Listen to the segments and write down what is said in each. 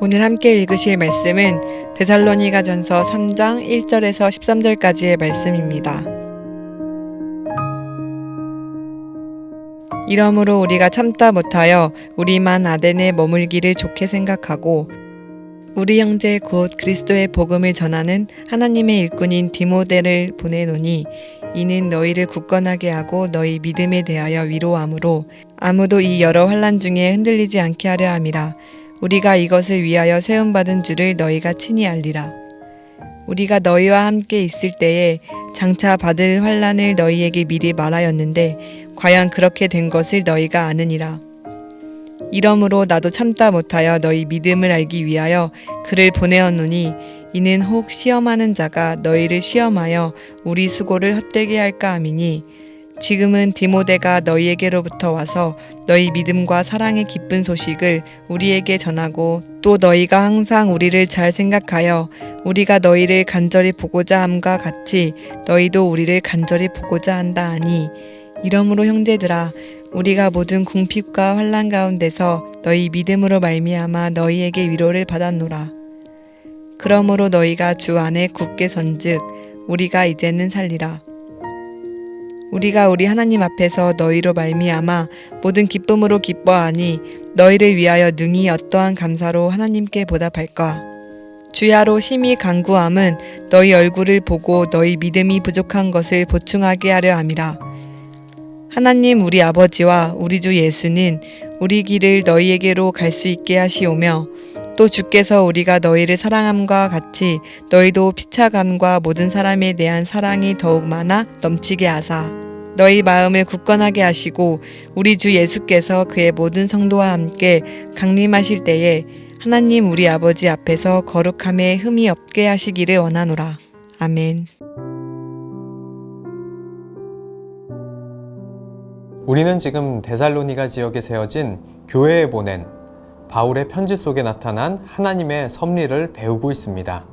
오늘 함께 읽으실 말씀은 데살로니가전서 3장 1절에서 13절까지의 말씀입니다. 이러므로 우리가 참다 못하여 우리만 아덴에 머물기를 좋게 생각하고 우리 형제 곧 그리스도의 복음을 전하는 하나님의 일꾼인 디모데를 보내노니 이는 너희를 굳건하게 하고 너희 믿음에 대하여 위로함으로 아무도 이 여러 환난 중에 흔들리지 않게 하려 함이라. 우리가 이것을 위하여 세움받은 줄을 너희가 친히 알리라. 우리가 너희와 함께 있을 때에 장차 받을 환난을 너희에게 미리 말하였는데 과연 그렇게 된 것을 너희가 아느니라. 이러므로 나도 참다 못하여 너희 믿음을 알기 위하여 그를 보내었노니 이는 혹 시험하는 자가 너희를 시험하여 우리 수고를 헛되게 할까 함이니 지금은 디모데가 너희에게로부터 와서 너희 믿음과 사랑의 기쁜 소식을 우리에게 전하고 또 너희가 항상 우리를 잘 생각하여 우리가 너희를 간절히 보고자 함과 같이 너희도 우리를 간절히 보고자 한다 하니 이러므로 형제들아 우리가 모든 궁핍과 환난 가운데서 너희 믿음으로 말미암아 너희에게 위로를 받았노라. 그러므로 너희가 주 안에 굳게 선즉 우리가 이제는 살리라. 우리가 우리 하나님 앞에서 너희로 말미암아 모든 기쁨으로 기뻐하니 너희를 위하여 능히 어떠한 감사로 하나님께 보답할까. 주야로 심히 간구함은 너희 얼굴을 보고 너희 믿음이 부족한 것을 보충하게 하려 함이라. 하나님 우리 아버지와 우리 주 예수는 우리 길을 너희에게로 갈 수 있게 하시오며 또 주께서 우리가 너희를 사랑함과 같이 너희도 피차간과 모든 사람에 대한 사랑이 더욱 많아 넘치게 하사 너희 마음을 굳건하게 하시고 우리 주 예수께서 그의 모든 성도와 함께 강림하실 때에 하나님 우리 아버지 앞에서 거룩함에 흠이 없게 하시기를 원하노라. 아멘. 우리는 지금 데살로니가 지역에 세워진 교회에 보낸 바울의 편지 속에 나타난 하나님의 섭리를 배우고 있습니다.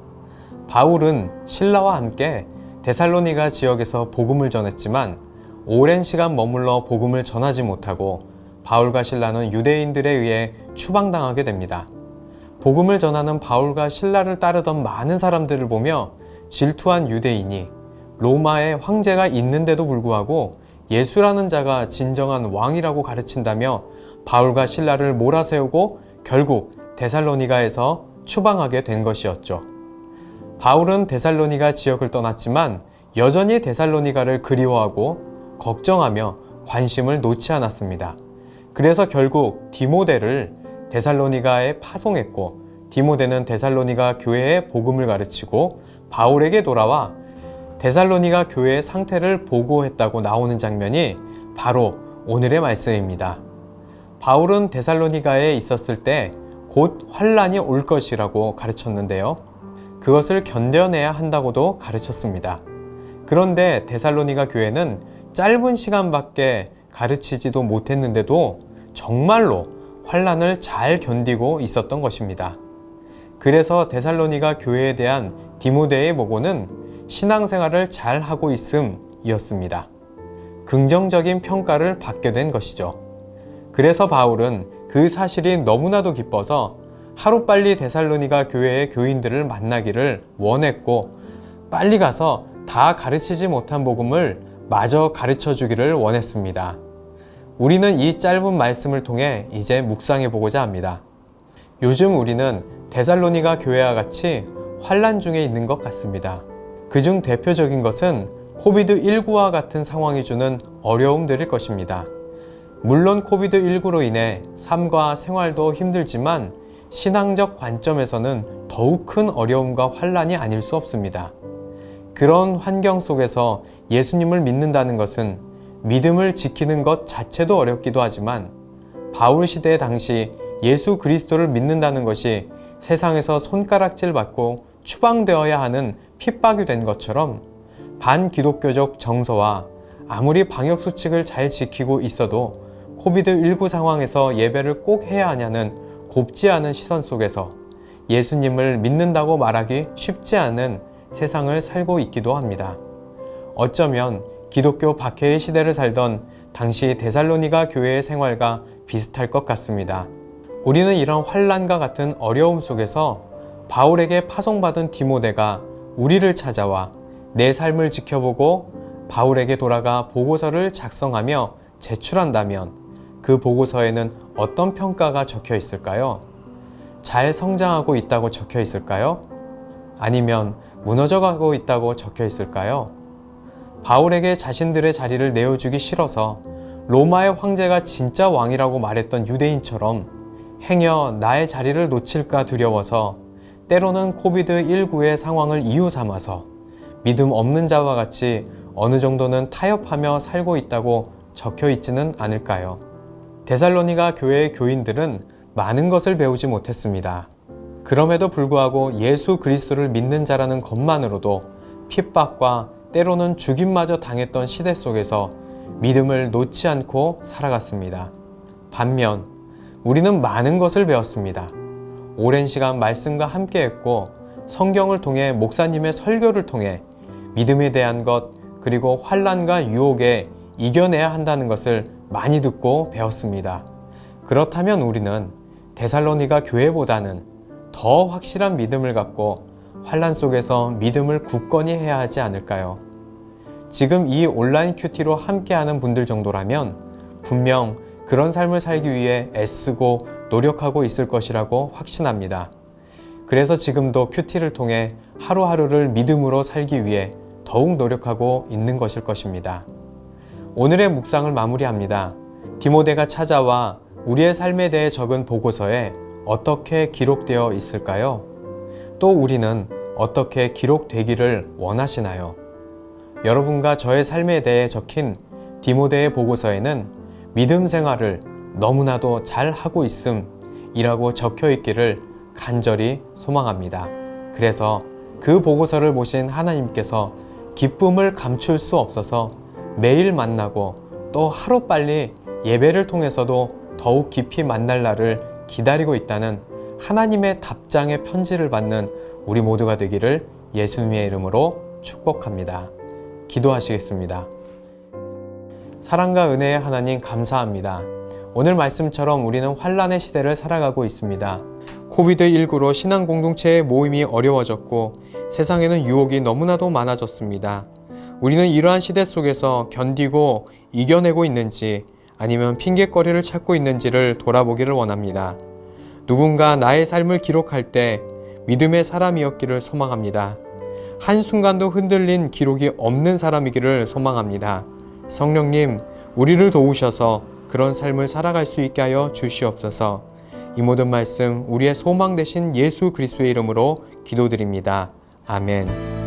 바울은 신라와 함께 데살로니가 지역에서 복음을 전했지만 오랜 시간 머물러 복음을 전하지 못하고 바울과 신라는 유대인들에 의해 추방당하게 됩니다. 복음을 전하는 바울과 신라를 따르던 많은 사람들을 보며 질투한 유대인이 로마에 황제가 있는데도 불구하고 예수라는 자가 진정한 왕이라고 가르친다며 바울과 신라를 몰아세우고 결국 데살로니가에서 추방하게 된 것이었죠. 바울은 데살로니가 지역을 떠났지만 여전히 데살로니가를 그리워하고 걱정하며 관심을 놓지 않았습니다. 그래서 결국 디모데를 데살로니가에 파송했고 디모데는 데살로니가 교회에 복음을 가르치고 바울에게 돌아와 데살로니가 교회의 상태를 보고했다고 나오는 장면이 바로 오늘의 말씀입니다. 바울은 데살로니가에 있었을 때 곧 환난이 올 것이라고 가르쳤는데요. 그것을 견뎌내야 한다고도 가르쳤습니다. 그런데 데살로니가 교회는 짧은 시간밖에 가르치지도 못했는데도 정말로 환난을 잘 견디고 있었던 것입니다. 그래서 데살로니가 교회에 대한 디모데의 보고는 신앙생활을 잘 하고 있음이었습니다. 긍정적인 평가를 받게 된 것이죠. 그래서 바울은 그 사실이 너무나도 기뻐서 하루빨리 데살로니가 교회의 교인들을 만나기를 원했고 빨리 가서 다 가르치지 못한 복음을 마저 가르쳐 주기를 원했습니다. 우리는 이 짧은 말씀을 통해 이제 묵상해 보고자 합니다. 요즘 우리는 데살로니가 교회와 같이 환난 중에 있는 것 같습니다. 그중 대표적인 것은 코비드19와 같은 상황이 주는 어려움들일 것입니다. 물론 코비드19로 인해 삶과 생활도 힘들지만 신앙적 관점에서는 더욱 큰 어려움과 환난이 아닐 수 없습니다. 그런 환경 속에서 예수님을 믿는다는 것은 믿음을 지키는 것 자체도 어렵기도 하지만 바울 시대 당시 예수 그리스도를 믿는다는 것이 세상에서 손가락질 받고 추방되어야 하는 핍박이 된 것처럼 반기독교적 정서와 아무리 방역수칙을 잘 지키고 있어도 코비드19 상황에서 예배를 꼭 해야 하냐는 곱지 않은 시선 속에서 예수님을 믿는다고 말하기 쉽지 않은 세상을 살고 있기도 합니다. 어쩌면 기독교 박해의 시대를 살던 당시 데살로니가 교회의 생활과 비슷할 것 같습니다. 우리는 이런 환난과 같은 어려움 속에서 바울에게 파송받은 디모데가 우리를 찾아와 내 삶을 지켜보고 바울에게 돌아가 보고서를 작성하며 제출한다면 그 보고서에는 어떤 평가가 적혀 있을까요? 잘 성장하고 있다고 적혀 있을까요? 아니면 무너져가고 있다고 적혀 있을까요? 바울에게 자신들의 자리를 내어주기 싫어서 로마의 황제가 진짜 왕이라고 말했던 유대인처럼 행여 나의 자리를 놓칠까 두려워서 때로는 코비드19의 상황을 이유 삼아서 믿음 없는 자와 같이 어느 정도는 타협하며 살고 있다고 적혀 있지는 않을까요? 데살로니가 교회의 교인들은 많은 것을 배우지 못했습니다. 그럼에도 불구하고 예수 그리스도를 믿는 자라는 것만으로도 핍박과 때로는 죽임마저 당했던 시대 속에서 믿음을 놓지 않고 살아갔습니다. 반면 우리는 많은 것을 배웠습니다. 오랜 시간 말씀과 함께 했고 성경을 통해 목사님의 설교를 통해 믿음에 대한 것 그리고 환난과 유혹에 이겨내야 한다는 것을 많이 듣고 배웠습니다. 그렇다면 우리는 데살로니가 교회보다는 더 확실한 믿음을 갖고 환난 속에서 믿음을 굳건히 해야 하지 않을까요? 지금 이 온라인 큐티로 함께하는 분들 정도라면 분명 그런 삶을 살기 위해 애쓰고 노력하고 있을 것이라고 확신합니다. 그래서 지금도 큐티를 통해 하루하루를 믿음으로 살기 위해 더욱 노력하고 있는 것일 것입니다. 오늘의 묵상을 마무리합니다. 디모데가 찾아와 우리의 삶에 대해 적은 보고서에 어떻게 기록되어 있을까요? 또 우리는 어떻게 기록되기를 원하시나요? 여러분과 저의 삶에 대해 적힌 디모데의 보고서에는 믿음 생활을 너무나도 잘 하고 있음이라고 적혀 있기를 간절히 소망합니다. 그래서 그 보고서를 보신 하나님께서 기쁨을 감출 수 없어서 매일 만나고 또 하루빨리 예배를 통해서도 더욱 깊이 만날 날을 기다리고 있다는 하나님의 답장의 편지를 받는 우리 모두가 되기를 예수님의 이름으로 축복합니다. 기도하시겠습니다. 사랑과 은혜의 하나님 감사합니다. 오늘 말씀처럼 우리는 환난의 시대를 살아가고 있습니다. 코비드19로 신앙 공동체의 모임이 어려워졌고 세상에는 유혹이 너무나도 많아졌습니다. 우리는 이러한 시대 속에서 견디고 이겨내고 있는지 아니면 핑계거리를 찾고 있는지를 돌아보기를 원합니다. 누군가 나의 삶을 기록할 때 믿음의 사람이었기를 소망합니다. 한순간도 흔들린 기록이 없는 사람이기를 소망합니다. 성령님, 우리를 도우셔서 그런 삶을 살아갈 수 있게 하여 주시옵소서. 이 모든 말씀 우리의 소망 되신 예수 그리스도의 이름으로 기도드립니다. 아멘.